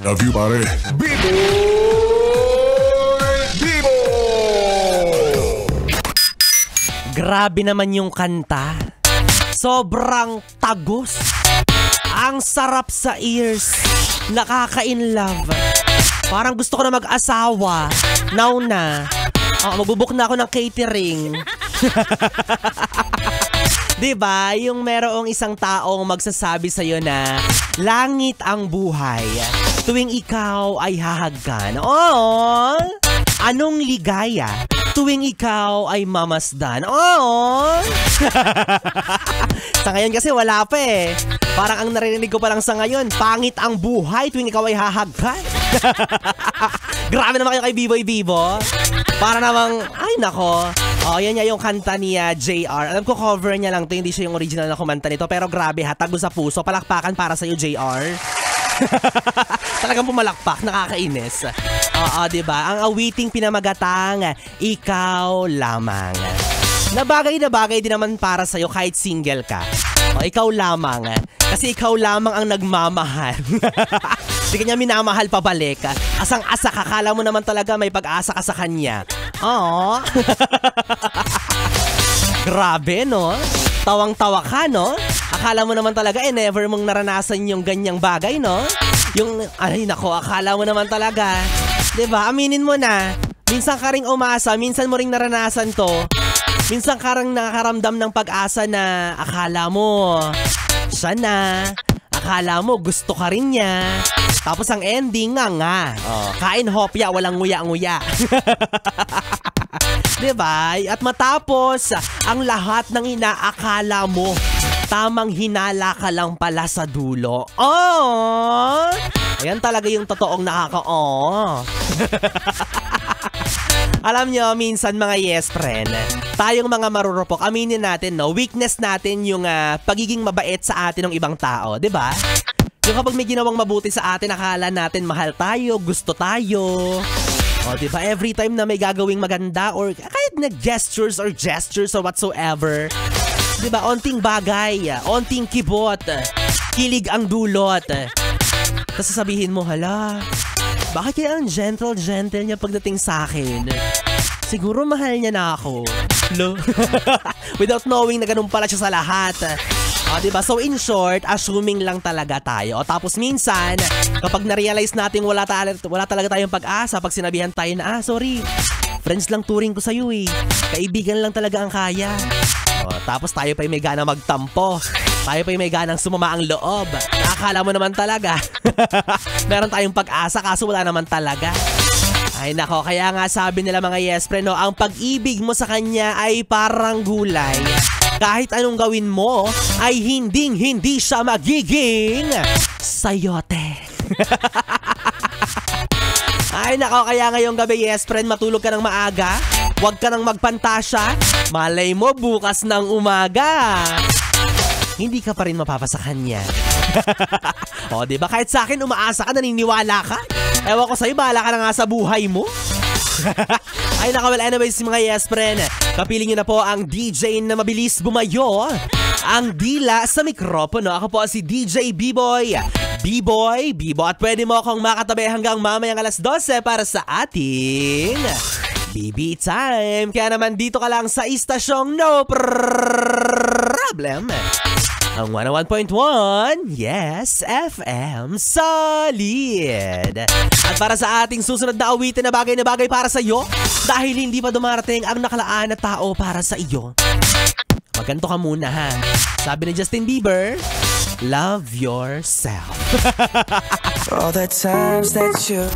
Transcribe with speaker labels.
Speaker 1: Love you, pare. Bibo!
Speaker 2: Grabe naman yung kanta. Sobrang tagos. Ang sarap sa ears. Nakaka-inlove. Parang gusto ko na mag-asawa. Now na. Magbubuk na ako ng catering. Diba? Yung merong isang taong magsasabi sa'yo na langit ang buhay tuwing ikaw ay hahagkan. Oh! Anong ligaya tuwing ikaw ay mamasdan. Oh! Sa ngayon kasi wala pa eh. Parang ang narinig ko pa lang sa ngayon, pangit ang buhay tuwing ikaw ay hahagkan. Grabe naman kayo kay Biboy Bibo. Para namang, ay nako. Yan nga yung kanta ni JR. Alam ko cover niya lang to, hindi siya yung original na kumanta nito. Pero grabe ha, tago sa puso. Palakpakan para sa'yo, JR. Talagang pumalakpak, nakakainis. Diba? Ang awiting pinamagatang, ikaw lamang. Na bagay din naman para sa'yo kahit single ka. Ikaw lamang. Kasi ikaw lamang ang nagmamahal. Hindi kanya minamahal pabalik. Asang-asa ka, kala mo naman talaga may pag-asa ka sa kanya. Grabe, no? Tawang-tawa ka, no? Akala mo naman talaga, never mong naranasan yung ganyang bagay, no? Yung, ay nako, akala mo naman talaga. Diba? Aminin mo na. Minsan ka ring umasa, minsan mo ring naranasan to. Minsan ka ring nakakaramdam ng pag-asa na akala mo, siya na. Akala mo, gusto ka rin niya. Tapos ang ending nga. Kain hopya, walang nguya-nguya. Diba? At matapos ang lahat ng inaakala mo, tamang hinala ka lang pala sa dulo. Ayan talaga yung totoong Alam nyo, minsan mga yes friend, tayong mga marurupok, aminin natin, no, weakness natin yung pagiging mabait sa atin ng ibang tao, diba? Yung kapag may ginawang mabuti sa atin, akala natin mahal tayo, gusto tayo. Diba? Every time na may gagawing maganda or kahit gestures or whatsoever, diba? Onting bagay, onting kibot, kilig ang dulot. Tapos sasabihin mo, hala, bakit kaya ang gentle niya pagdating sa akin? Siguro mahal niya na ako. Without knowing na ganun pala siya sa lahat. Diba? So in short, assuming lang talaga tayo. Tapos minsan, kapag na-realize natin wala talaga tayong pag-asa, pag sinabihan tayo na, sorry, friends lang turing ko sa'yo eh. Kaibigan lang talaga ang kaya. Tapos tayo pa'y may gana magtampo. Tayo pa'y may ganang sumama ang loob. Akala mo naman talaga. Meron tayong pag-asa kaso wala naman talaga. Ay nako, kaya nga sabi nila mga yes friend, no, ang pag-ibig mo sa kanya ay parang gulay. Kahit anong gawin mo, ay hindi siya magiging sayote. Ay nako, kaya ngayong gabi yes friend, matulog ka ng maaga. Huwag ka nang magpantasya. Malay mo bukas ng umaga, hindi ka pa rin mapapasa kanya. Diba? Kahit sa akin, umaasa ka, naniniwala ka. Ewan ko sa'yo, bahala ka na nga sa buhay mo. Ay naka, well anyways mga yes friend, kapiling nyo na po ang DJ na mabilis bumayo ang dila sa mikropono. Ako po si DJ B-Boy Bibo, at pwede mo akong makatabi hanggang mamayang alas 12 para sa ating BB Time. Kaya naman dito ka lang sa istasyong no problem, ang 101.1, yes, FM, solid. At para sa ating susunod na awitin na bagay para sa iyo, dahil hindi pa dumarating ang nakalaan na tao para sa iyo, magganto ka muna ha. Sabi ni Justin Bieber, love yourself.
Speaker 3: All the times that you